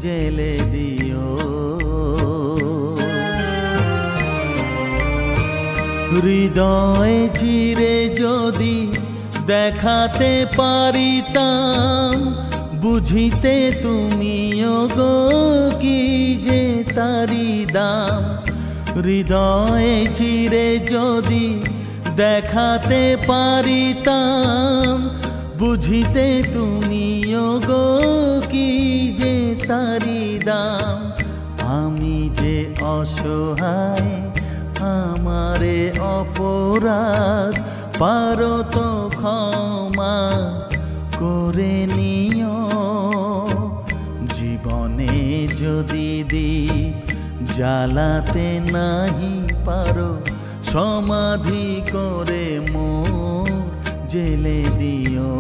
জেলে দিও। হৃদয় চিরে যদি দেখাতে পারিতাম, বুঝিতে তুমিও গো কি যে তারি দাম। হৃদয় চিরে যদি দেখাতে পারিতাম, বুঝিতে তুমিও গো কি যে তারি দাম। আমি যে অসহায় আমারে অপরাধ পারো তো ক্ষমা করে নিও। জীবনে যদি দীপ জ্বালাতে নাহি পারো, সমাধি করে মোর জেলে দিও।